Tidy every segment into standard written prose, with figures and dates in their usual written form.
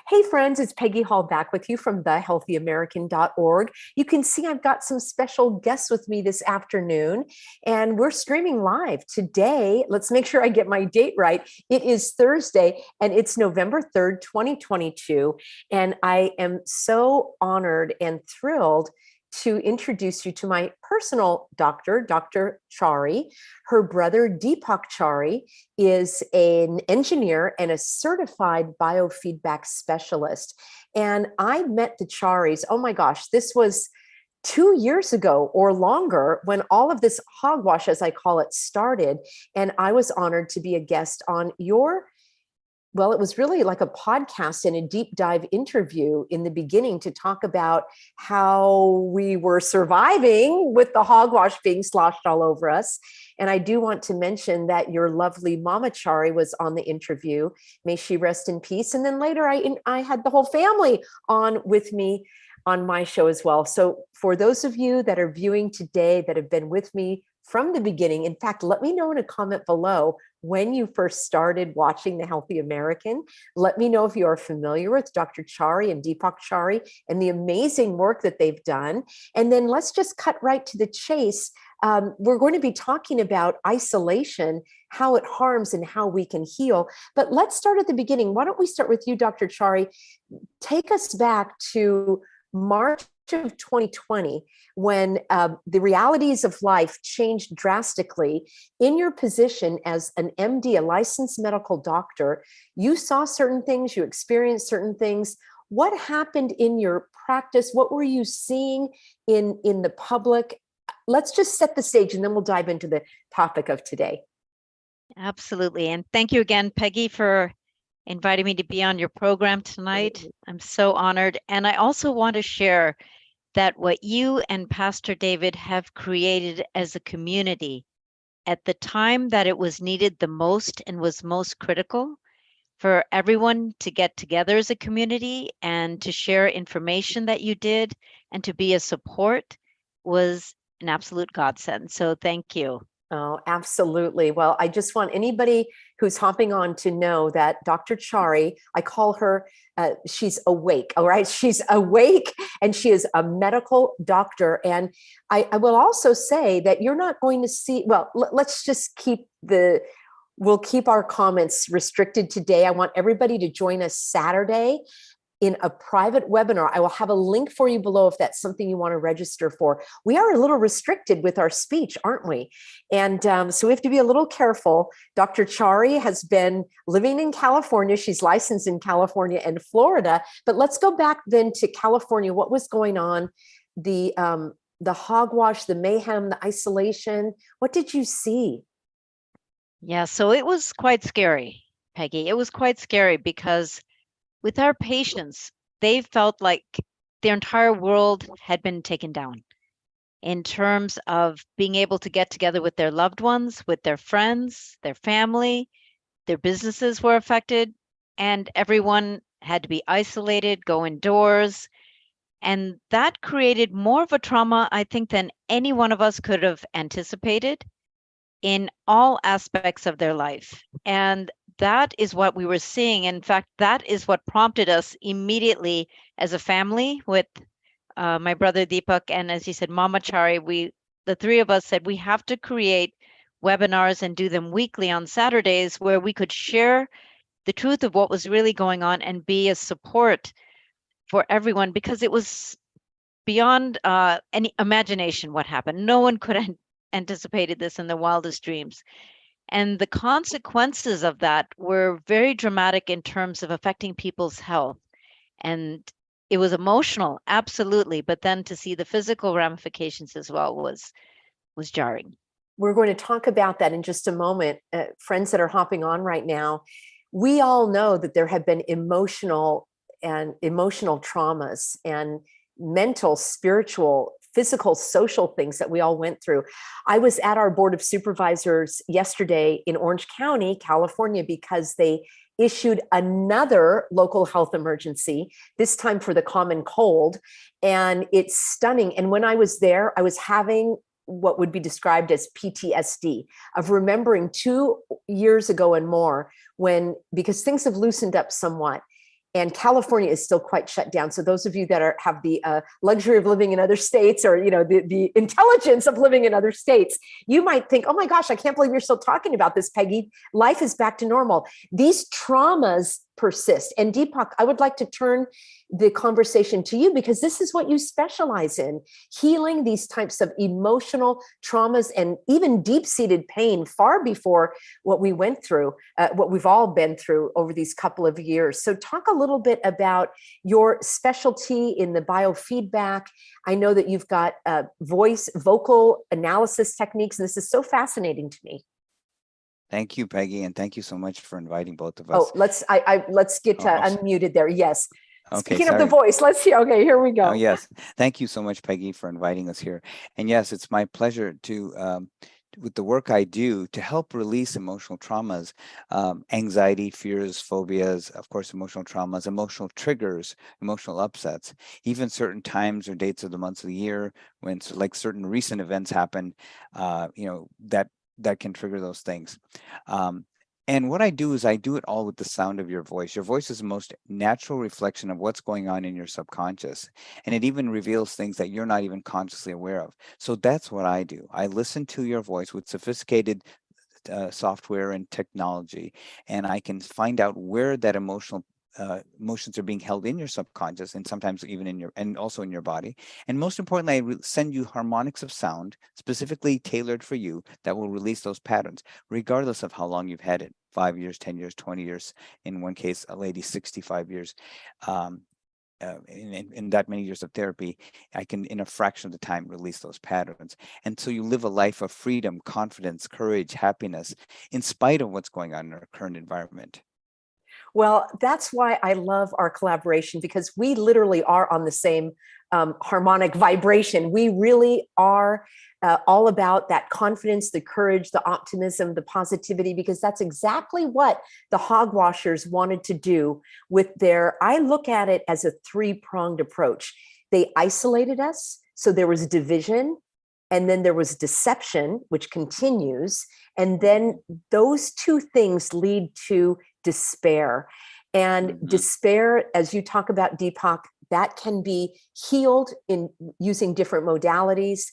Hey friends, it's Peggy Hall back with you from thehealthyamerican.org. You can see I've got some special guests with me this afternoon, and we're streaming live today. Let's make sure I get my date right. It is Thursday, and it's November 3rd, 2022. And I am so honored and thrilled to introduce you to my personal doctor, Dr. Chari. Her brother, Deepak Chari, is an engineer and a certified biofeedback specialist. And I met the Charis, oh my gosh, this was 2 years ago or longer when all of this hogwash, as I call it, started. And I was honored to be a guest on well, it was really like a podcast and a deep dive interview in the beginning to talk about how we were surviving with the hogwash being sloshed all over us. And I do want to mention that your lovely Mama Chari was on the interview. May she rest in peace. And then later I had the whole family on with me on my show as well. So for those of you that are viewing today that have been with me from the beginning, in fact, let me know in a comment below when you first started watching The Healthy American. Let me know if you are familiar with Dr. Chari and Deepak Chari and the amazing work that they've done. And then let's just cut right to the chase. We're going to be talking about isolation, how it harms and how we can heal. But let's start at the beginning. Why don't we start with you, Dr. Chari? Take us back to March of 2020, when the realities of life changed drastically. In your position as an MD, a licensed medical doctor, you saw certain things, you experienced certain things. What happened in your practice? What were you seeing in the public? Let's just set the stage and then we'll dive into the topic of today. Absolutely. And thank you again, Peggy, for inviting me to be on your program tonight. I'm so honored. And I also want to share that what you and Pastor David have created as a community at the time that it was needed the most and was most critical for everyone to get together as a community and to share information that you did and to be a support was an absolute godsend. So thank you. Oh, absolutely. Well, I just want anybody who's hopping on to know that Dr. Chari, I call her, she's awake, all right? She's awake and she is a medical doctor. And I will also say that you're not going to see, well, let's just we'll keep our comments restricted today. I want everybody to join us Saturday in a private webinar. I will have a link for you below if that's something you want to register for. We are a little restricted with our speech, aren't we? And so we have to be a little careful. Dr. Chari has been living in California. She's licensed in California and Florida. But let's go back then to California. What was going on? The hogwash, the mayhem, the isolation. What did you see? Yeah, so it was quite scary, Peggy. It was quite scary because with our patients, they felt like their entire world had been taken down in terms of being able to get together with their loved ones, with their friends, their family, their businesses were affected, and everyone had to be isolated, go indoors. And that created more of a trauma, I think, than any one of us could have anticipated in all aspects of their life. And that is what we were seeing. In fact, that is what prompted us immediately as a family with my brother Deepak and, as you said, Mama Chari. The three of us said we have to create webinars and do them weekly on Saturdays where we could share the truth of what was really going on and be a support for everyone, because it was beyond any imagination what happened. No one could have anticipated this in the wildest dreams. And the consequences of that were very dramatic in terms of affecting people's health. And it was emotional, absolutely. But then to see the physical ramifications as well was jarring. We're going to talk about that in just a moment. Friends that are hopping on right now, we all know that there have been emotional traumas and mental, spiritual, physical, social things that we all went through. I was at our board of supervisors yesterday in Orange County, California, because they issued another local health emergency, this time for the common cold. And it's stunning. And when I was there, I was having what would be described as PTSD of remembering 2 years ago and more because things have loosened up somewhat. and California is still quite shut down. So those of you that have the luxury of living in other states, or the intelligence of living in other states, you might think, oh my gosh, I can't believe you're still talking about this, Peggy. Life is back to normal. These traumas persist. And Deepak, I would like to turn the conversation to you, because this is what you specialize in, healing these types of emotional traumas and even deep-seated pain far before what we went through, what we've all been through over these couple of years. So talk a little bit about your specialty in the biofeedback. I know that you've got vocal analysis techniques, and this is so fascinating to me. Thank you, Peggy, and thank you so much for inviting both of us. Oh, let's get unmuted there. Yes. Okay, speaking of the voice, let's see. Okay, here we go. Oh, yes. Thank you so much, Peggy, for inviting us here. And yes, it's my pleasure to, with the work I do, to help release emotional traumas, anxiety, fears, phobias, of course, emotional traumas, emotional triggers, emotional upsets, even certain times or dates of the months of the year when like certain recent events happen, that can trigger those things. And what I do is I do it all with the sound of your voice. Your voice is the most natural reflection of what's going on in your subconscious. And it even reveals things that you're not even consciously aware of. So that's what I do. I listen to your voice with sophisticated software and technology, and I can find out where that emotions are being held in your subconscious, and sometimes even in your, and also in your body. And most importantly, I send you harmonics of sound specifically tailored for you that will release those patterns, regardless of how long you've had it, 5 years, 10 years, 20 years. In one case, a lady, 65 years. In that many years of therapy, I can, in a fraction of the time, release those patterns. And so you live a life of freedom, confidence, courage, happiness, in spite of what's going on in our current environment. Well, that's why I love our collaboration, because we literally are on the same harmonic vibration. We really are all about that confidence, the courage, the optimism, the positivity, because that's exactly what the hogwashers wanted to do with I look at it as a three-pronged approach. They isolated us, so there was division, and then there was deception, which continues. And then those two things lead to despair. And despair, as you talk about, Deepak, that can be healed in using different modalities.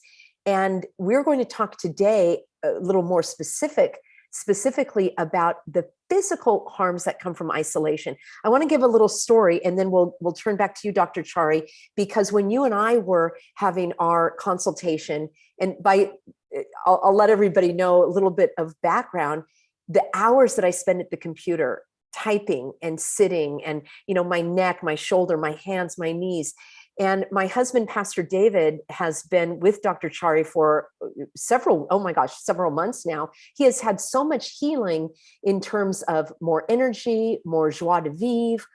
And we're going to talk today a little more specifically about the physical harms that come from isolation. I want to give a little story, and then we'll turn back to you, Dr. Chari, because when you and I were having our consultation, and I'll let everybody know a little bit of background, the hours that I spend at the computer typing and sitting, and my neck, my shoulder, my hands, my knees. And my husband, Pastor David, has been with Dr. Chari for several months now. He has had so much healing in terms of more energy, more joie de vivre,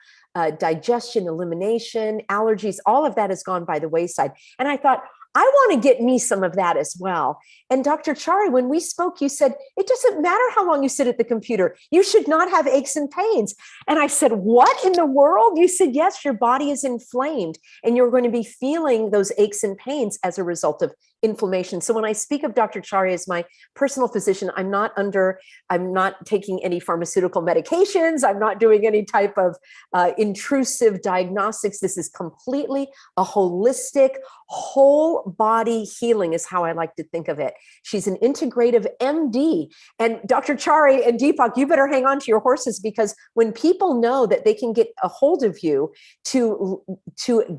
digestion, elimination, allergies, all of that has gone by the wayside. And I thought, I want to get me some of that as well. And Dr. Chari, when we spoke, you said, it doesn't matter how long you sit at the computer. You should not have aches and pains. And I said, what in the world? You said, yes, your body is inflamed and you're going to be feeling those aches and pains as a result of inflammation. So when I speak of Dr. Chari as my personal physician, I'm not taking any pharmaceutical medications. I'm not doing any type of intrusive diagnostics. This is completely a holistic, whole body healing is how I like to think of it. She's an integrative MD. And Dr. Chari and Deepak, you better hang on to your horses, because when people know that they can get a hold of you to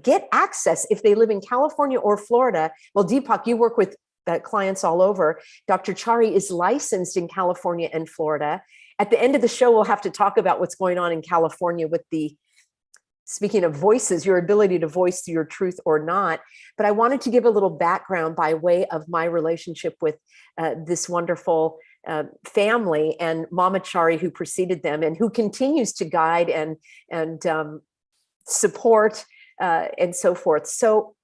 get access, if they live in California or Florida, well, Deepak, you work with clients all over. Dr. Chari is licensed in California and Florida. At the end of the show, we'll have to talk about what's going on in California with speaking of voices, your ability to voice your truth or not. But I wanted to give a little background by way of my relationship with this wonderful family and Mama Chari, who preceded them and who continues to guide and support and so forth. So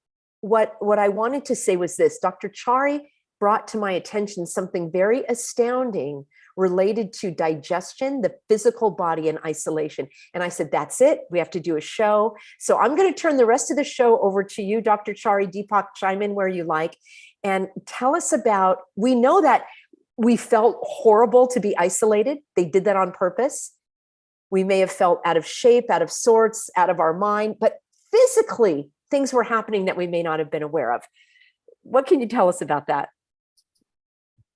what I wanted to say was this: Dr. Chari brought to my attention something very astounding related to digestion, the physical body, and isolation. And I said, that's it. We have to do a show. So I'm going to turn the rest of the show over to you, Dr. Chari. Deepak, chime in where you like and tell us about, we know that we felt horrible to be isolated. They did that on purpose. We may have felt out of shape, out of sorts, out of our mind, but physically things were happening that we may not have been aware of. What can you tell us about that?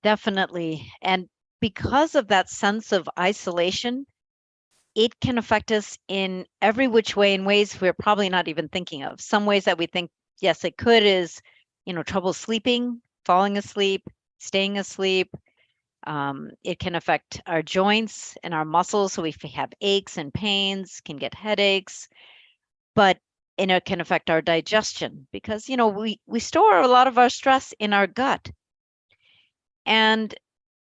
Definitely. And because of that sense of isolation, it can affect us in every which way, in ways we're probably not even thinking of. Some ways that we think, yes, it could is, trouble sleeping, falling asleep, staying asleep. It can affect our joints and our muscles. So if we have aches and pains, can get headaches, and it can affect our digestion because, we store a lot of our stress in our gut. And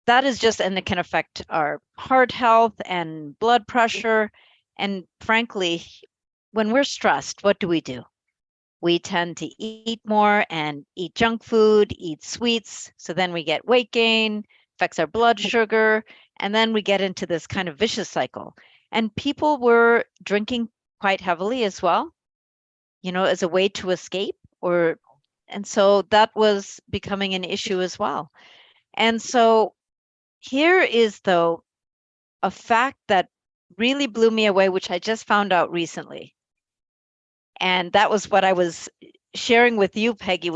that is and it can affect our heart health and blood pressure. And frankly, when we're stressed, what do? We tend to eat more and eat junk food, eat sweets. So then we get weight gain, affects our blood sugar, and then we get into this kind of vicious cycle. And people were drinking quite heavily as well, as a way to escape, and so that was becoming an issue as well. And so here is, though, a fact that really blew me away, which I just found out recently. And that was what I was sharing with you, Peggy,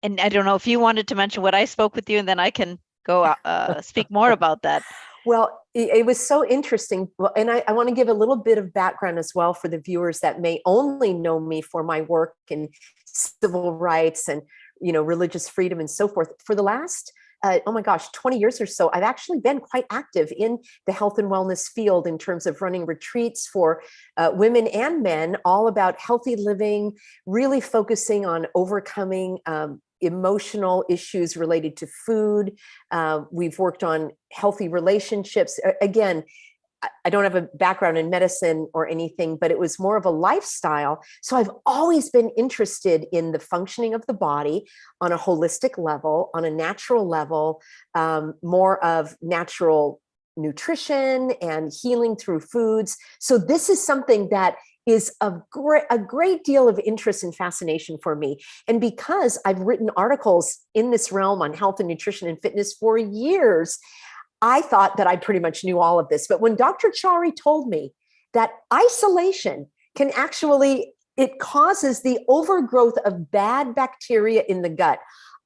and I don't know if you wanted to mention what I spoke with you, and then I can go speak more about that. Well, it was so interesting. Well, and I want to give a little bit of background as well for the viewers that may only know me for my work in civil rights and, religious freedom and so forth. For the last 20 years or so, I've actually been quite active in the health and wellness field in terms of running retreats for women and men, all about healthy living, really focusing on overcoming emotional issues related to food. We've worked on healthy relationships. Again, I don't have a background in medicine or anything, but it was more of a lifestyle. So I've always been interested in the functioning of the body on a holistic level, on a natural level, more of natural nutrition and healing through foods. So this is something that is a great deal of interest and fascination for me. And because I've written articles in this realm on health and nutrition and fitness for years, I thought that I pretty much knew all of this. But when Dr. Chari told me that isolation can actually, it causes the overgrowth of bad bacteria in the gut,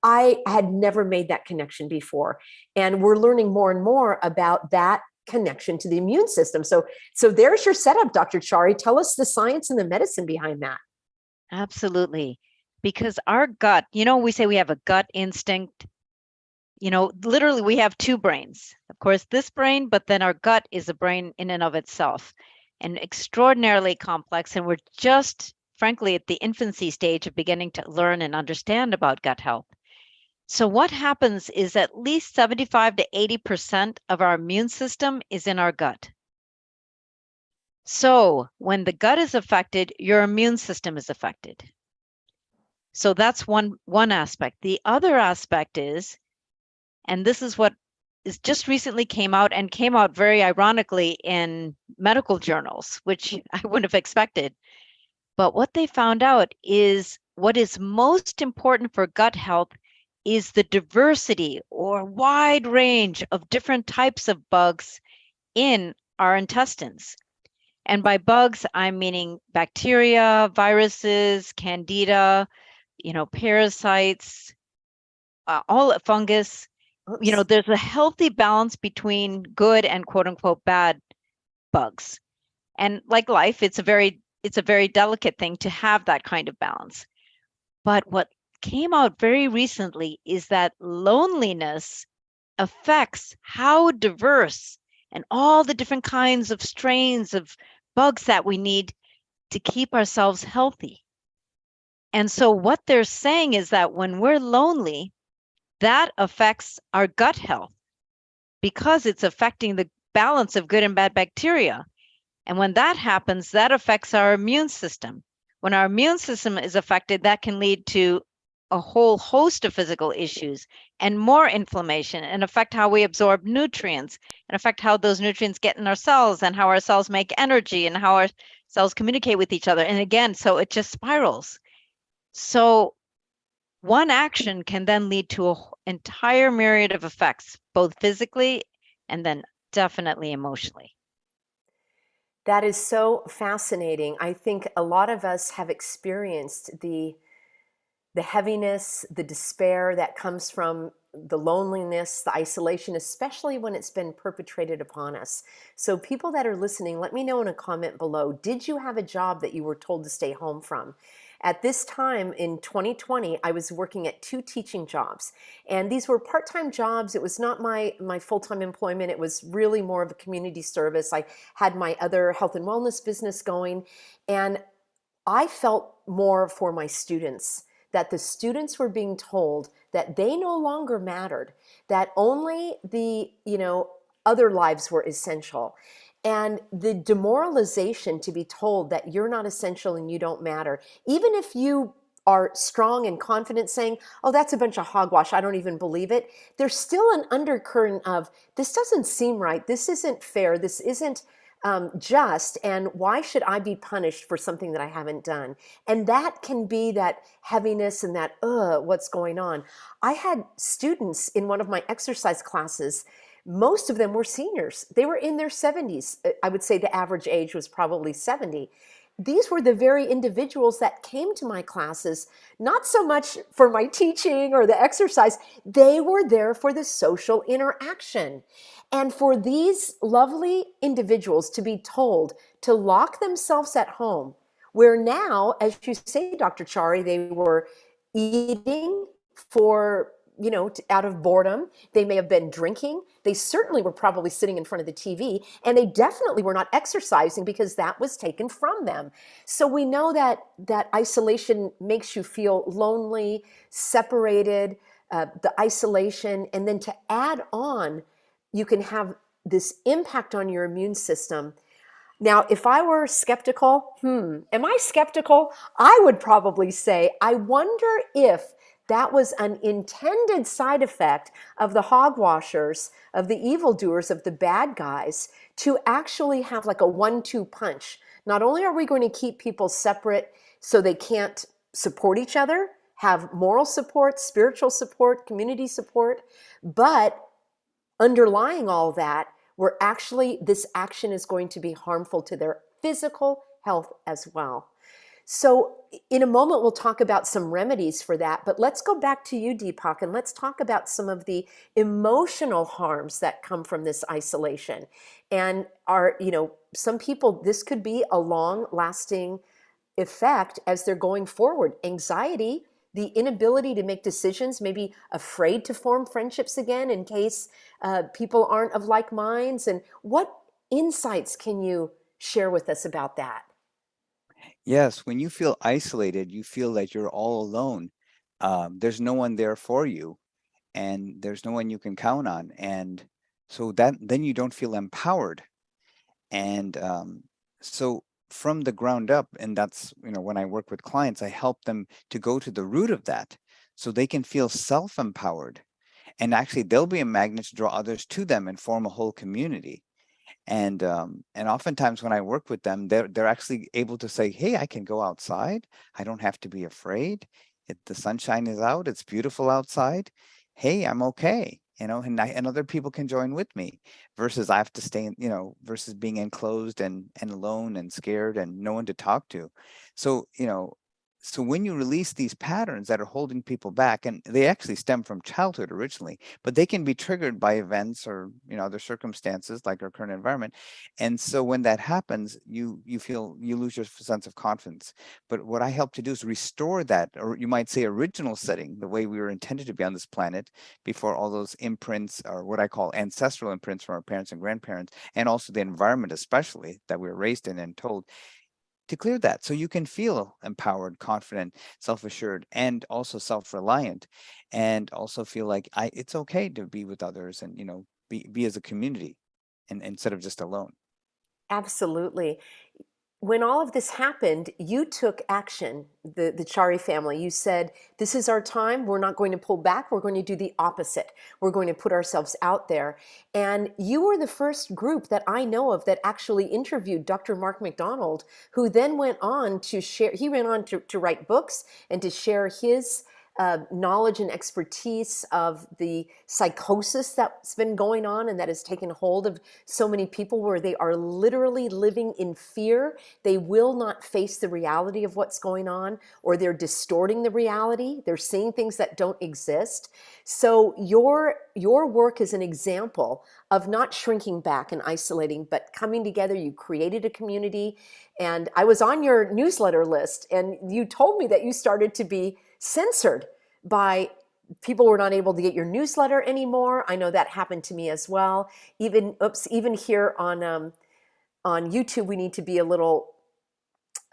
I had never made that connection before. And we're learning more and more about that connection to the immune system. So there's your setup, Dr. Chari. Tell us the science and the medicine behind that. Absolutely. Because our gut, we say we have a gut instinct. Literally we have two brains. Of course, this brain, but then our gut is a brain in and of itself, and extraordinarily complex. And we're just, frankly, at the infancy stage of beginning to learn and understand about gut health. So what happens is at least 75 to 80% of our immune system is in our gut. So when the gut is affected, your immune system is affected. So that's one aspect. The other aspect is, and this is what is just recently came out very ironically in medical journals, which I wouldn't have expected. But what they found out is what is most important for gut health is the diversity or wide range of different types of bugs in our intestines. And by bugs, I'm meaning bacteria, viruses, candida, parasites, all fungus. There's a healthy balance between good and quote unquote bad bugs. And like life, it's a very delicate thing to have that kind of balance. But what came out very recently is that loneliness affects how diverse and all the different kinds of strains of bugs that we need to keep ourselves healthy. And so what they're saying is that when we're lonely, that affects our gut health because it's affecting the balance of good and bad bacteria. And when that happens, that affects our immune system. When our immune system is affected, that can lead to a whole host of physical issues and more inflammation, and affect how we absorb nutrients, and affect how those nutrients get in our cells, and how our cells make energy, and how our cells communicate with each other. And again, so it just spirals. So one action can then lead to an entire myriad of effects, both physically and then definitely emotionally. That is so fascinating. I think a lot of us have experienced the heaviness, the despair that comes from the loneliness, the isolation, especially when it's been perpetrated upon us. So people that are listening, let me know in a comment below, did you have a job that you were told to stay home from? At this time in 2020, I was working at 2 teaching jobs, and these were part-time jobs. It was not my full-time employment. It was really more of a community service. I had my other health and wellness business going, and I felt more for my students, that the students were being told that they no longer mattered, that only the, other lives were essential. And the demoralization to be told that you're not essential and you don't matter, even if you are strong and confident saying, oh, that's a bunch of hogwash, I don't even believe it, there's still an undercurrent of, this doesn't seem right, this isn't fair, this isn't just, and why should I be punished for something that I haven't done? And that can be that heaviness and that, what's going on? I had students in one of my exercise classes. Most of them were seniors. They were in their 70s. I would say the average age was probably 70. These were the very individuals that came to my classes, not so much for my teaching or the exercise. They were there for the social interaction. And for these lovely individuals to be told to lock themselves at home, where now, as you say, Dr. Chari, they were eating for, out of boredom. They may have been drinking. They certainly were probably sitting in front of the TV, and they definitely were not exercising because that was taken from them. So we know that isolation makes you feel lonely, separated, the isolation, and then to add on, you can have this impact on your immune system. Now, if I were skeptical, am I skeptical? I would probably say, I wonder if that was an intended side effect of the hogwashers, of the evildoers, of the bad guys, to actually have like a 1-2 punch. Not only are we going to keep people separate so they can't support each other, have moral support, spiritual support, community support, but underlying all that, this action is going to be harmful to their physical health as well. So in a moment, we'll talk about some remedies for that, but let's go back to you, Deepak, and let's talk about some of the emotional harms that come from this isolation. And some people, this could be a long-lasting effect as they're going forward. Anxiety, the inability to make decisions, maybe afraid to form friendships again in case people aren't of like minds. And what insights can you share with us about that? Yes, when you feel isolated, you feel that you're all alone. There's no one there for you, and there's no one you can count on. And so then you don't feel empowered. And so from the ground up, and that's, when I work with clients, I help them to go to the root of that so they can feel self-empowered. And actually, they'll be a magnet to draw others to them and form a whole community. And oftentimes when I work with them, they're actually able to say, hey, I can go outside. I don't have to be afraid. The sunshine is out. It's beautiful outside. Hey, I'm okay. And other people can join with me, versus I have to stay versus being enclosed and alone and scared and no one to talk to. So, so when you release these patterns that are holding people back, and they actually stem from childhood originally, but they can be triggered by events or other circumstances like our current environment. And so when that happens, you lose your sense of confidence. But what I help to do is restore that, or you might say original setting, the way we were intended to be on this planet before all those imprints, or what I call ancestral imprints from our parents and grandparents, and also the environment especially that we were raised in and told, to clear that so you can feel empowered, confident, self-assured, and also self-reliant, and also feel like it's okay to be with others and be as a community, and instead of just alone. Absolutely. When all of this happened, you took action, the Chari family. You said, this is our time. We're not going to pull back. We're going to do the opposite. We're going to put ourselves out there. And you were the first group that I know of that actually interviewed Dr. Mark McDonald, who then went on to share, he went on to write books and to share his knowledge and expertise of the psychosis that's been going on and that has taken hold of so many people, where they are literally living in fear. They will not face the reality of what's going on, or they're distorting the reality. They're seeing things that don't exist. So your work is an example of not shrinking back and isolating, but coming together. You created a community, and I was on your newsletter list, and you told me that you started to be censored by people were not able to get your newsletter anymore. I know that happened to me as well. Even here on YouTube, we need to be a little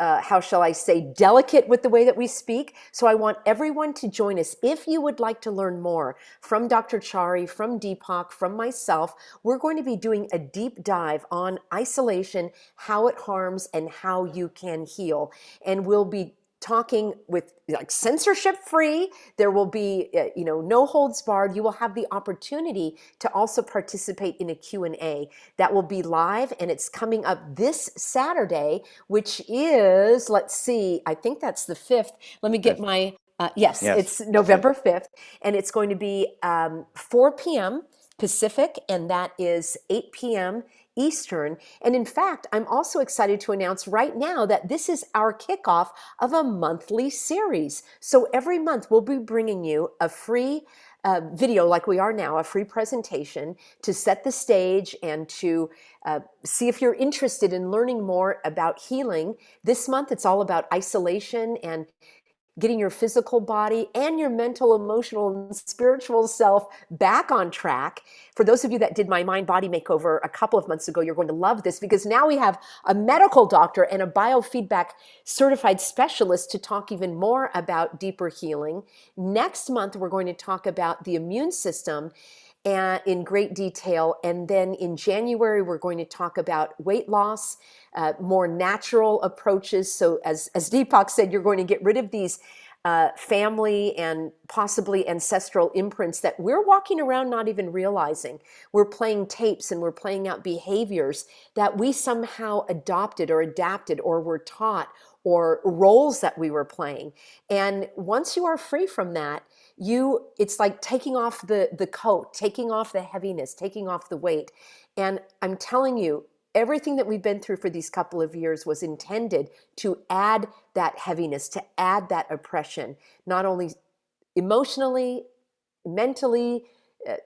how shall I say, delicate with the way that we speak. So I want everyone to join us. If you would like to learn more from Dr. Chari, from Deepak, from myself, we're going to be doing a deep dive on isolation, how it harms, and how you can heal. And we'll be talking with like censorship free. There will be no holds barred. You will have the opportunity to also participate in a Q&A that will be live, and it's coming up this Saturday, which is, let's see, I think that's the 5th. Let me get my yes, it's November 5th, and it's going to be 4 p.m. Pacific, and that is 8 p.m. Eastern. And in fact, I'm also excited to announce right now that this is our kickoff of a monthly series. So every month we'll be bringing you a free video, like we are now, a free presentation to set the stage and to see if you're interested in learning more about healing. This month, it's all about isolation and getting your physical body and your mental, emotional, and spiritual self back on track. For those of you that did my mind body makeover a couple of months ago, you're going to love this, because now we have a medical doctor and a biofeedback certified specialist to talk even more about deeper healing. Next month, we're going to talk about the immune system and in great detail. And then in January, we're going to talk about weight loss, more natural approaches. So as Deepak said, you're going to get rid of these family and possibly ancestral imprints that we're walking around not even realizing. We're playing tapes and we're playing out behaviors that we somehow adopted or adapted or were taught, or roles that we were playing. And once you are free from that, it's like taking off the coat, taking off the heaviness, taking off the weight. And I'm telling you, everything that we've been through for these couple of years was intended to add that heaviness, to add that oppression, not only emotionally, mentally,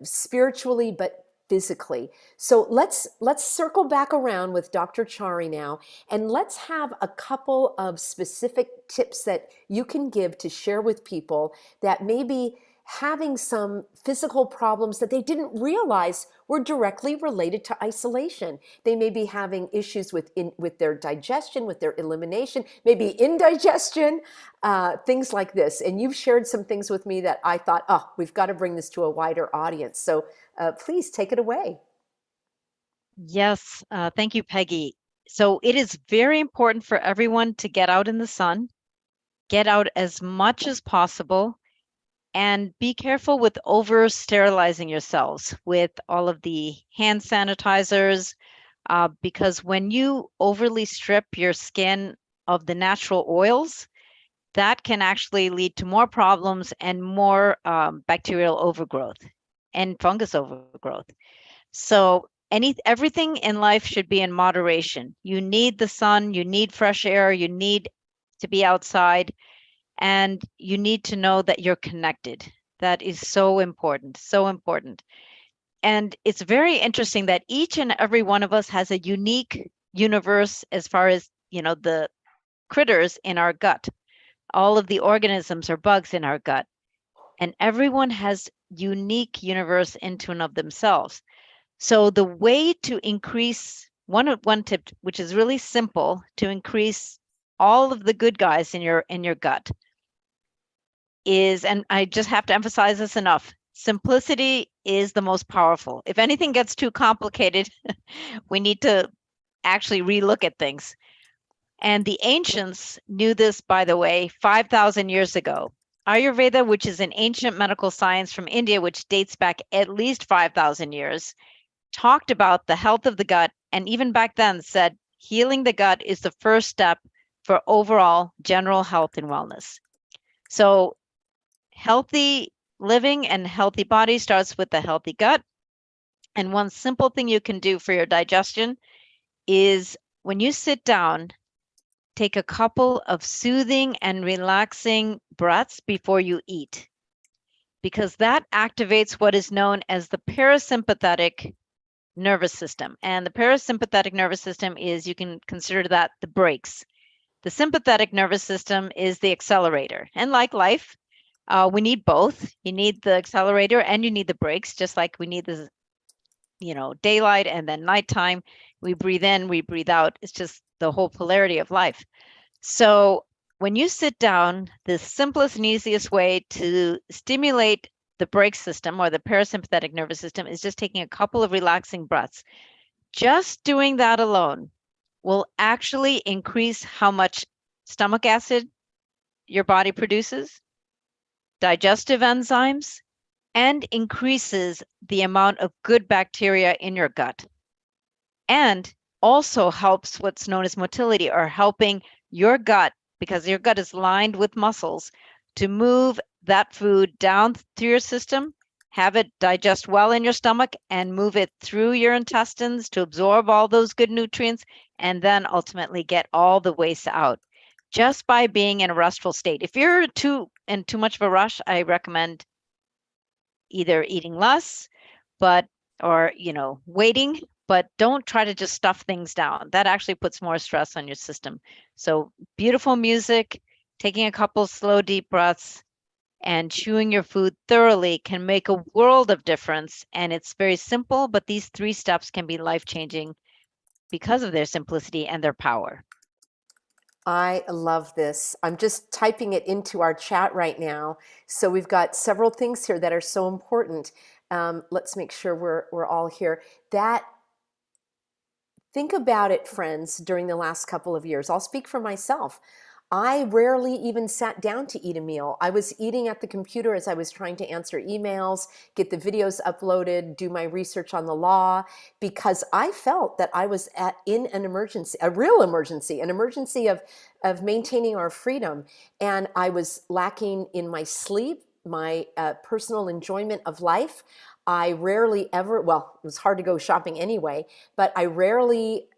spiritually, but physically. So let's circle back around with Dr. Chari now, and let's have a couple of specific tips that you can give to share with people that may be having some physical problems that they didn't realize were directly related to isolation. They may be having issues with their digestion, with their elimination, maybe indigestion, things like this. And you've shared some things with me that I thought, oh, we've got to bring this to a wider audience. So please take it away. Yes, thank you, Peggy. So it is very important for everyone to get out in the sun, get out as much as possible, and be careful with over sterilizing yourselves with all of the hand sanitizers, because when you overly strip your skin of the natural oils, that can actually lead to more problems and more bacterial overgrowth and fungus overgrowth. So everything in life should be in moderation. You need the sun, you need fresh air, you need to be outside, and you need to know that you're connected. That is so important, so important. And it's very interesting that each and every one of us has a unique universe as far as, the critters in our gut. All of the organisms or bugs in our gut. And everyone has unique universe into and of themselves. So the way to increase, one tip, which is really simple, to increase all of the good guys in your gut is, and I just have to emphasize this enough, simplicity is the most powerful. If anything gets too complicated, we need to actually relook at things. And the ancients knew this, by the way, 5,000 years ago. Ayurveda, which is an ancient medical science from India, which dates back at least 5,000 years, talked about the health of the gut, and even back then said healing the gut is the first step for overall general health and wellness. So healthy living and healthy body starts with a healthy gut. And one simple thing you can do for your digestion is when you sit down, take a couple of soothing and relaxing breaths before you eat, because that activates what is known as the parasympathetic nervous system. And the parasympathetic nervous system is, you can consider that the brakes. The sympathetic nervous system is the accelerator. And like life, we need both. You need the accelerator and you need the brakes, just like we need the, daylight and then nighttime. We breathe in, we breathe out. It's just the whole polarity of life. So when you sit down, the simplest and easiest way to stimulate the brake system or the parasympathetic nervous system is just taking a couple of relaxing breaths. Just doing that alone will actually increase how much stomach acid your body produces, digestive enzymes, and increases the amount of good bacteria in your gut. And also helps what's known as motility, or helping your gut, because your gut is lined with muscles, to move that food down through your system, have it digest well in your stomach, and move it through your intestines to absorb all those good nutrients, and then ultimately get all the waste out just by being in a restful state. If you're too much of a rush, I recommend either eating less, or waiting, but don't try to just stuff things down. That actually puts more stress on your system. So beautiful music, taking a couple slow, deep breaths, and chewing your food thoroughly can make a world of difference. And it's very simple, but these 3 steps can be life-changing because of their simplicity and their power. I love this. I'm just typing it into our chat right now. So we've got several things here that are so important. Let's make sure we're all here. Think about it, friends, during the last couple of years. I'll speak for myself. I rarely even sat down to eat a meal. I was eating at the computer as I was trying to answer emails, get the videos uploaded, do my research on the law, because I felt that I was in an emergency, a real emergency, an emergency of maintaining our freedom. And I was lacking in my sleep, my personal enjoyment of life. I rarely ever, well, it was hard to go shopping anyway, but I rarely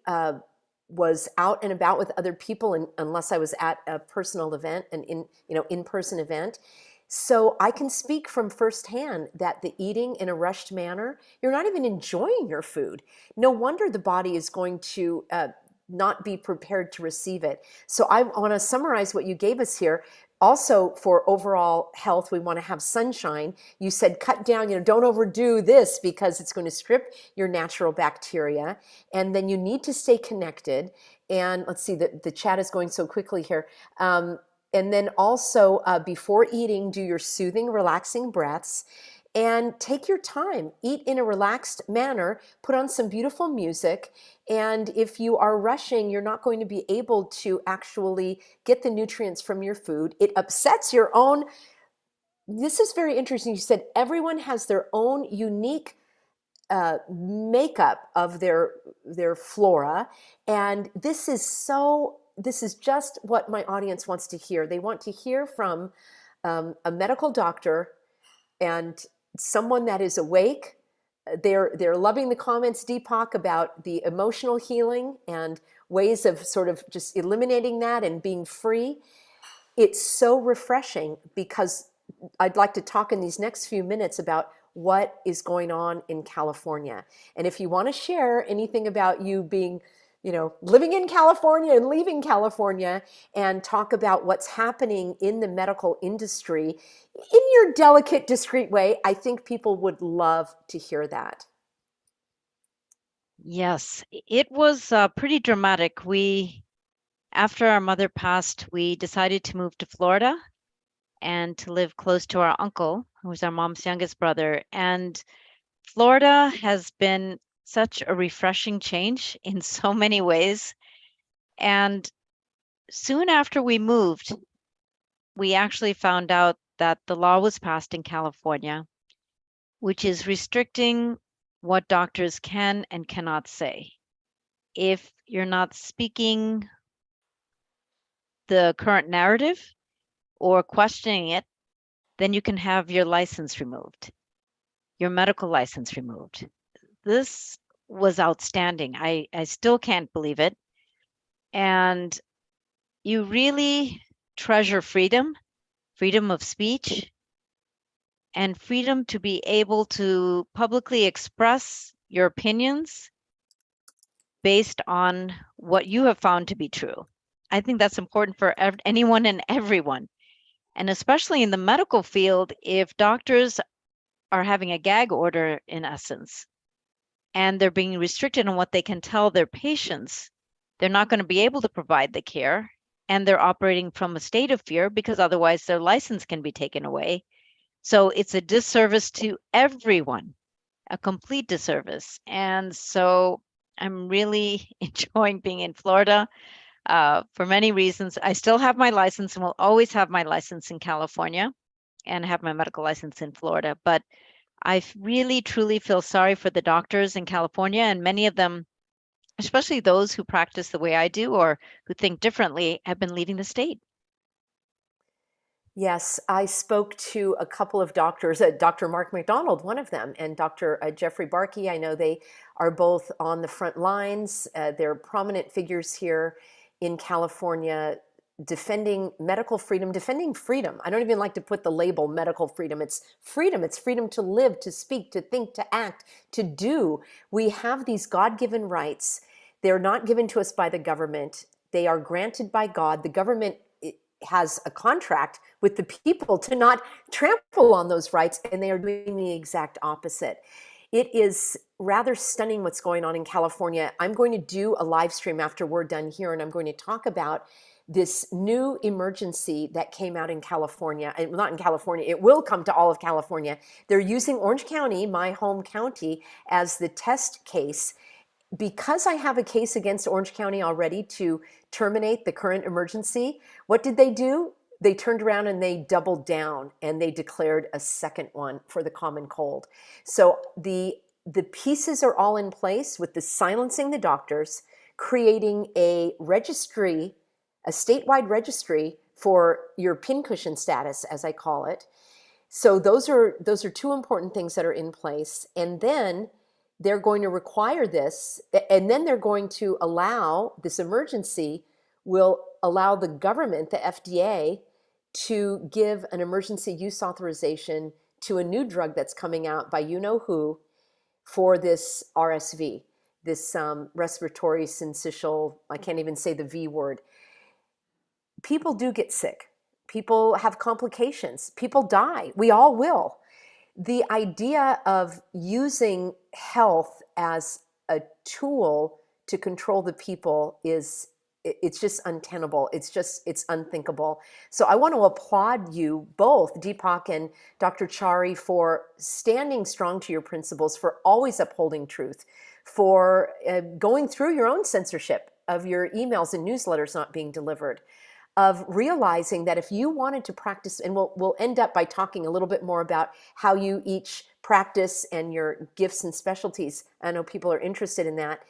was out and about with other people unless I was at a personal event, an in-person event. So I can speak from firsthand that the eating in a rushed manner, you're not even enjoying your food. No wonder the body is going to not be prepared to receive it. So I want to summarize what you gave us here. Also, for overall health, we want to have sunshine. You said cut down, don't overdo this because it's going to strip your natural bacteria. And then you need to stay connected. And let's see, the chat is going so quickly here. And then also, before eating, do your soothing, relaxing breaths. And take your time, eat in a relaxed manner, put on some beautiful music. And if you are rushing, you're not going to be able to actually get the nutrients from your food. It upsets your own. This is very interesting. You said everyone has their own unique makeup of their flora. And this is just what my audience wants to hear. They want to hear from a medical doctor and someone that is awake. They're loving the comments, Deepak, about the emotional healing and ways of sort of just eliminating that and being free. It's so refreshing, because I'd like to talk in these next few minutes about what is going on in California. And if you want to share anything about you being, living in California and leaving California, and talk about what's happening in the medical industry in your delicate, discreet way, I think people would love to hear that. Yes, it was pretty dramatic. After our mother passed, we decided to move to Florida and to live close to our uncle, who was our mom's youngest brother. And Florida has been such a refreshing change in so many ways. And soon after we moved, we actually found out that the law was passed in California, which is restricting what doctors can and cannot say. If you're not speaking the current narrative or questioning it, then you can have your license removed, your medical license removed. This was outstanding. I still can't believe it. And you really treasure freedom, freedom of speech, and freedom to be able to publicly express your opinions based on what you have found to be true. I think that's important for anyone and everyone. And especially in the medical field, if doctors are having a gag order, in essence, and they're being restricted on what they can tell their patients, they're not going to be able to provide the care. And they're operating from a state of fear because otherwise their license can be taken away. So it's a disservice to everyone, a complete disservice. And so I'm really enjoying being in Florida for many reasons. I still have my license and will always have my license in California and have my medical license in Florida. But I really, truly feel sorry for the doctors in California, and many of them, especially those who practice the way I do or who think differently, have been leaving the state. Yes, I spoke to a couple of doctors, Dr. Mark McDonald, one of them, and Dr. Jeffrey Barkey. I know they are both on the front lines. They're prominent figures here in California defending medical freedom, defending freedom. I don't even like to put the label medical freedom. It's freedom. It's freedom to live, to speak, to think, to act, to do. We have these God-given rights. They're not given to us by the government. They are granted by God. The government has a contract with the people to not trample on those rights, and they are doing the exact opposite. It is rather stunning what's going on in California. I'm going to do a live stream after we're done here, and I'm going to talk about this new emergency that came out in California, and not in California, it will come to all of California. They're using Orange County, my home county, as the test case. Because I have a case against Orange County already to terminate the current emergency, what did they do? They turned around and they doubled down and they declared a second one for the common cold. So the pieces are all in place with the silencing the doctors, creating a registry, a statewide registry for your pincushion status, as I call it. So those are two important things that are in place. And then they're going to require this, and then they're going to allow this emergency, will allow the government, the FDA, to give an emergency use authorization to a new drug that's coming out by you know who for this RSV, this respiratory syncytial, I can't even say the V word. People do get sick. People have complications. People die. We all will. The idea of using health as a tool to control the people it's just untenable. It's unthinkable. So I want to applaud you both, Deepak and Dr. Chari, for standing strong to your principles, for always upholding truth, for going through your own censorship of your emails and newsletters not being delivered, of realizing that if you wanted to practice, and we'll end up by talking a little bit more about how you each practice and your gifts and specialties. I know people are interested in that.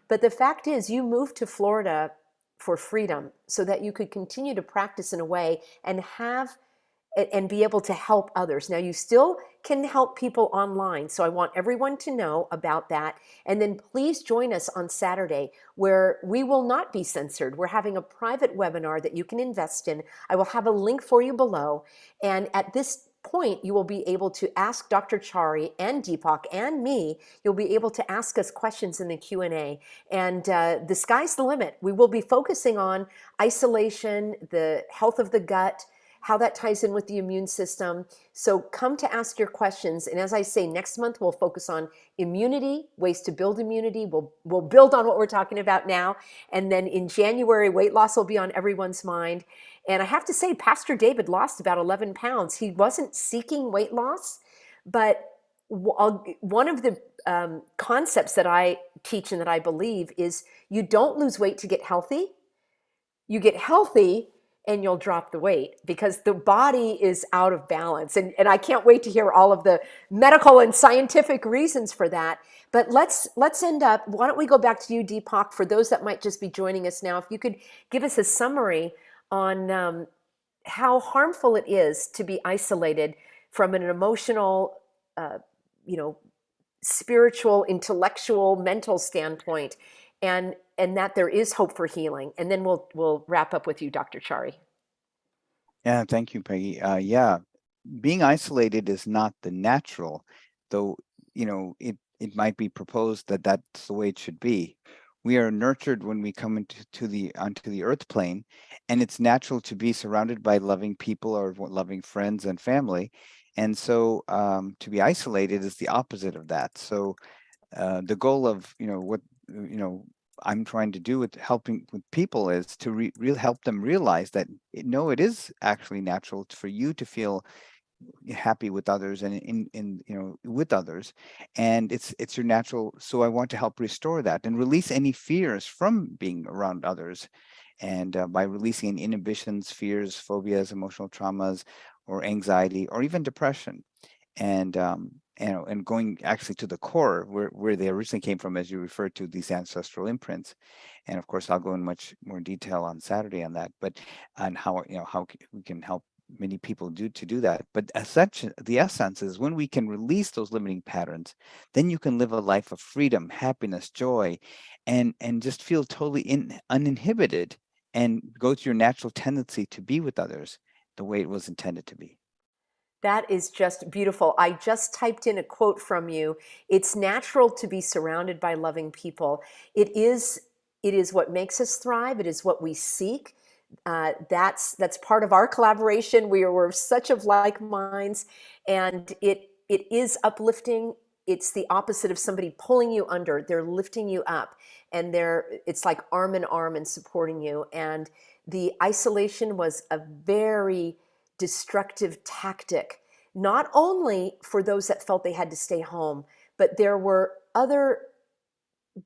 But the fact is, you moved to Florida for freedom so that you could continue to practice in a way and be able to help others. Now, you still can help people online. So I want everyone to know about that. And then please join us on Saturday, where we will not be censored. We're having a private webinar that you can invest in. I will have a link for you below. And at this point, you will be able to ask Dr. Chari and Deepak and me. You'll be able to ask us questions in the Q&A. And the sky's the limit. We will be focusing on isolation, the health of the gut, how that ties in with the immune system. So come to ask your questions. And as I say, next month we'll focus on immunity, ways to build immunity. We'll build on what we're talking about now. And then in January, weight loss will be on everyone's mind. And I have to say, Pastor David lost about 11 pounds. He wasn't seeking weight loss, but one of the concepts that I teach and that I believe is you don't lose weight to get healthy. You get healthy and you'll drop the weight because the body is out of balance. And I can't wait to hear all of the medical and scientific reasons for that. But let's end up, why don't we go back to you, Deepak, for those that might just be joining us now, if you could give us a summary on how harmful it is to be isolated from an emotional, you know, spiritual, intellectual, mental standpoint, and that there is hope for healing. And then we'll wrap up with you, Dr. Chari. Yeah, thank you, Peggy. Yeah, being isolated is not the natural, though, you know, it might be proposed that that's the way it should be. We are nurtured when we come onto the earth plane, and it's natural to be surrounded by loving people or loving friends and family. And so to be isolated is the opposite of that. So the goal of, what, I'm trying to do with helping with people is to really help them realize that no, it is actually natural for you to feel happy with others and with others, and it's your natural. So I want to help restore that and release any fears from being around others, and by releasing inhibitions, fears, phobias, emotional traumas, or anxiety, or even depression, and and going actually to the core where they originally came from, as you referred to, these ancestral imprints. And of course, I'll go in much more detail on Saturday on that, but on how we can help many people do that. But as such, the essence is when we can release those limiting patterns, then you can live a life of freedom, happiness, joy, and just feel totally uninhibited, and go to your natural tendency to be with others the way it was intended to be. That is just beautiful. I just typed in a quote from you. It's natural to be surrounded by loving people. It is what makes us thrive. It is what we seek. That's part of our collaboration. We're such of like minds, and it is uplifting. It's the opposite of somebody pulling you under. They're lifting you up, and it's like arm in arm and supporting you. And the isolation was a very destructive tactic, not only for those that felt they had to stay home, but there were other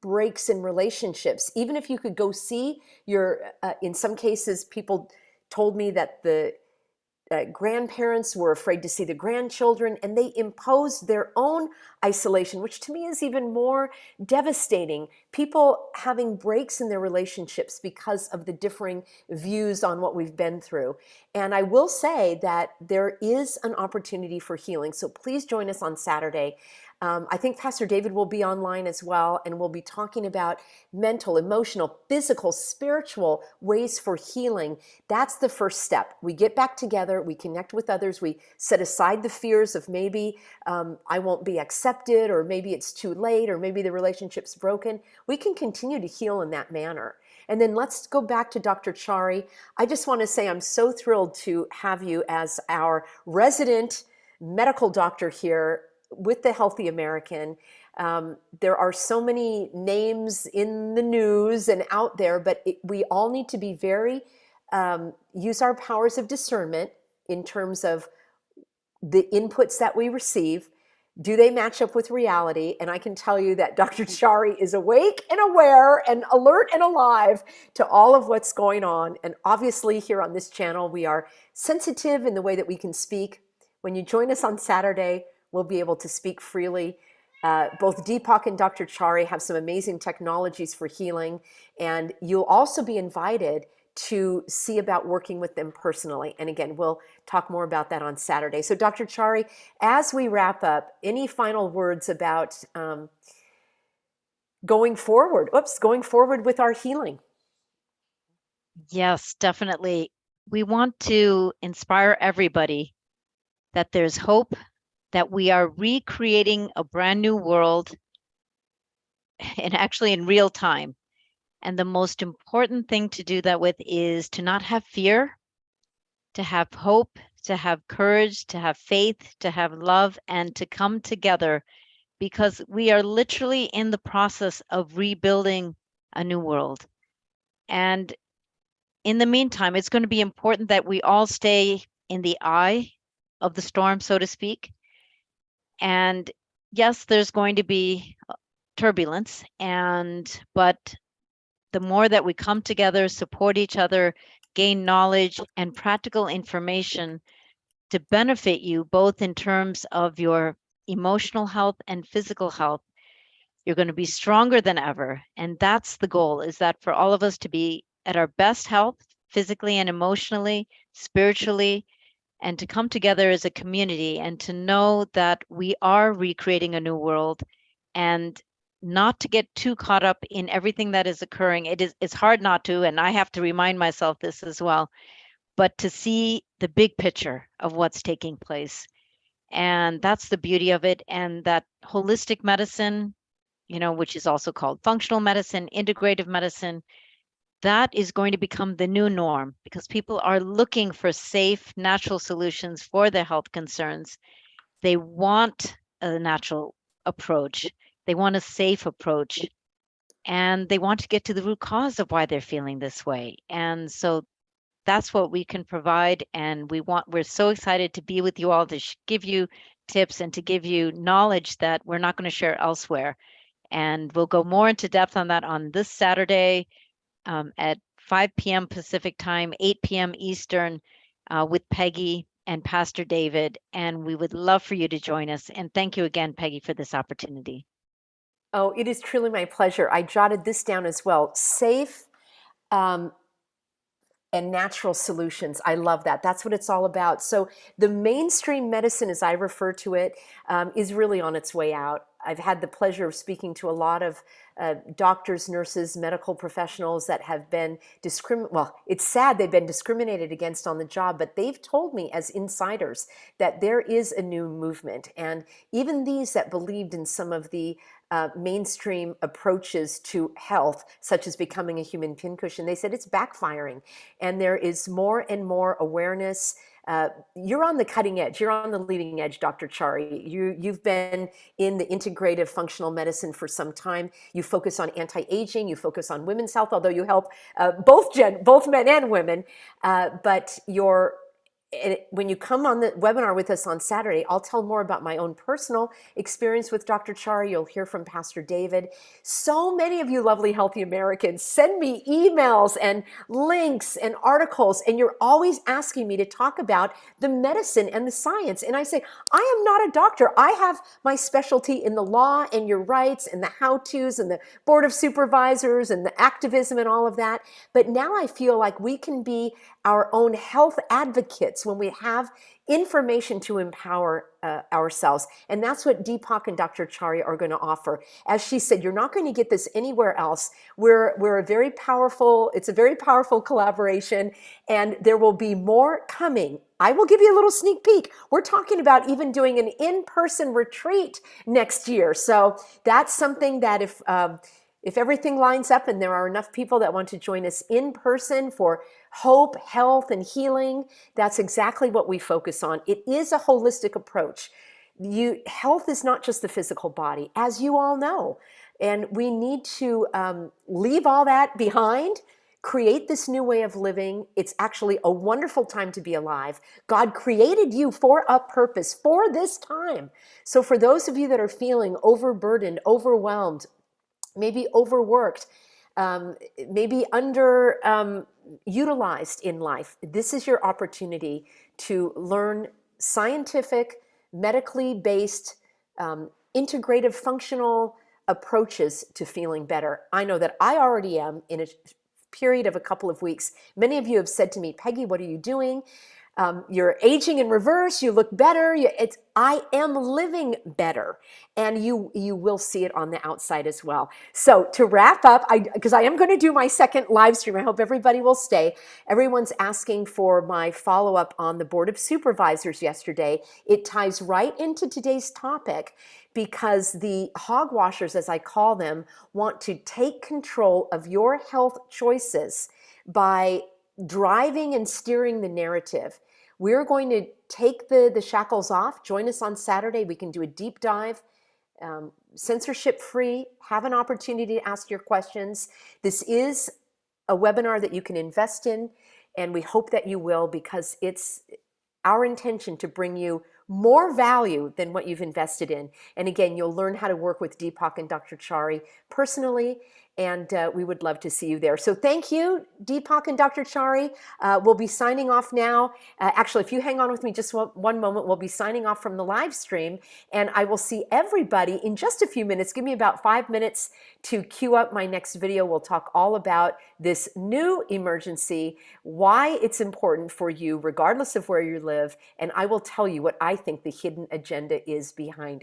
breaks in relationships. Even if you could go see in some cases, people told me that the grandparents were afraid to see the grandchildren, and they imposed their own isolation, which to me is even more devastating. People having breaks in their relationships because of the differing views on what we've been through. And I will say that there is an opportunity for healing. So please join us on Saturday. I think Pastor David will be online as well, and we'll be talking about mental, emotional, physical, spiritual ways for healing. That's the first step. We get back together, we connect with others, we set aside the fears of maybe I won't be accepted, or maybe it's too late, or maybe the relationship's broken. We can continue to heal in that manner. And then let's go back to Dr. Chari. I just want to say I'm so thrilled to have you as our resident medical doctor here with the Healthy American. There are so many names in the news and out there, but we all need to be use our powers of discernment in terms of the inputs that we receive. Do they match up with reality? And I can tell you that Dr. Chari is awake and aware and alert and alive to all of what's going on. And obviously here on this channel, we are sensitive in the way that we can speak. When you join us on Saturday, we'll be able to speak freely. Both Deepak and Dr. Chari have some amazing technologies for healing, and you'll also be invited to see about working with them personally. And again, we'll talk more about that on Saturday. So Dr. Chari, as we wrap up, any final words about going forward with our healing? Yes, definitely. We want to inspire everybody that there's hope, that we are recreating a brand new world, and actually in real time. And the most important thing to do that with is to not have fear, to have hope, to have courage, to have faith, to have love, and to come together, because we are literally in the process of rebuilding a new world. And in the meantime, it's going to be important that we all stay in the eye of the storm, so to speak. And yes, there's going to be turbulence, but the more that we come together, support each other, gain knowledge and practical information to benefit you both in terms of your emotional health and physical health, you're going to be stronger than ever. And that's the goal, is that for all of us to be at our best health, physically and emotionally, spiritually, and to come together as a community and to know that we are recreating a new world, and not to get too caught up in everything that is occurring. It's hard not to, and I have to remind myself this as well, but to see the big picture of what's taking place. And that's the beauty of it. And that holistic medicine, which is also called functional medicine, integrative medicine, that is going to become the new norm because people are looking for safe, natural solutions for their health concerns. They want a natural approach, they want a safe approach, and they want to get to the root cause of why they're feeling this way. And so that's what we can provide. And we're so excited to be with you all to give you tips and to give you knowledge that we're not going to share elsewhere. And we'll go more into depth on that on this Saturday at 5 p.m. Pacific time, 8 p.m. Eastern, with Peggy and Pastor David. And we would love for you to join us. And thank you again, Peggy, for this opportunity. Oh, it is truly my pleasure. I jotted this down as well. Safe and natural solutions. I love that. That's what it's all about. So the mainstream medicine, as I refer to it, is really on its way out. I've had the pleasure of speaking to a lot of doctors, nurses, medical professionals that have been well, it's sad they've been discriminated against on the job, but they've told me as insiders that there is a new movement. And even these that believed in some of the mainstream approaches to health, such as becoming a human pincushion, they said it's backfiring. And there is more and more awareness. You're on the cutting edge. You're on the leading edge, Dr. Chari. You've been in the integrative functional medicine for some time. You focus on anti-aging. You focus on women's health, although you help both men and women. But when you come on the webinar with us on Saturday, I'll tell more about my own personal experience with Dr. Chari. You'll hear from Pastor David. So many of you lovely, healthy Americans send me emails and links and articles, and you're always asking me to talk about the medicine and the science. And I say, I am not a doctor. I have my specialty in the law and your rights and the how-tos and the board of supervisors and the activism and all of that. But now I feel like we can be our own health advocates when we have information to empower ourselves. And that's what Deepak and Dr. Chari are going to offer. As she said, you're not going to get this anywhere else. We're a very powerful, it's a very powerful collaboration, and there will be more coming. I will give you a little sneak peek. We're talking about even doing an in-person retreat next year. So that's something that if everything lines up and there are enough people that want to join us in person for hope, health, and healing, that's exactly what we focus on. It is a holistic approach. Health is not just the physical body, as you all know. And we need to leave all that behind, create this new way of living. It's actually a wonderful time to be alive. God created you for a purpose, for this time. So for those of you that are feeling overburdened, overwhelmed, maybe overworked, maybe utilized in life, this is your opportunity to learn scientific, medically based, integrative, functional approaches to feeling better. I know that I already am in a period of a couple of weeks. Many of you have said to me, Peggy, what are you doing? You're aging in reverse. You look better. I am living better, and you will see it on the outside as well. So to wrap up, because I am going to do my second live stream. I hope everybody will stay. Everyone's asking for my follow-up on the Board of Supervisors yesterday. It ties right into today's topic because the hogwashers, as I call them, want to take control of your health choices by driving and steering the narrative. We're going to take the shackles off. Join us on Saturday. We can do a deep dive, censorship free, have an opportunity to ask your questions. This is a webinar that you can invest in, and we hope that you will, because it's our intention to bring you more value than what you've invested in. And again, you'll learn how to work with Deepak and Dr. Chari personally, and we would love to see you there. So thank you, Deepak and Dr. Chari. We'll be signing off now. Actually, if you hang on with me just one moment, we'll be signing off from the live stream, and I will see everybody in just a few minutes. Give me about 5 minutes to queue up my next video. We'll talk all about this new emergency, why it's important for you, regardless of where you live, and I will tell you what I think the hidden agenda is behind it.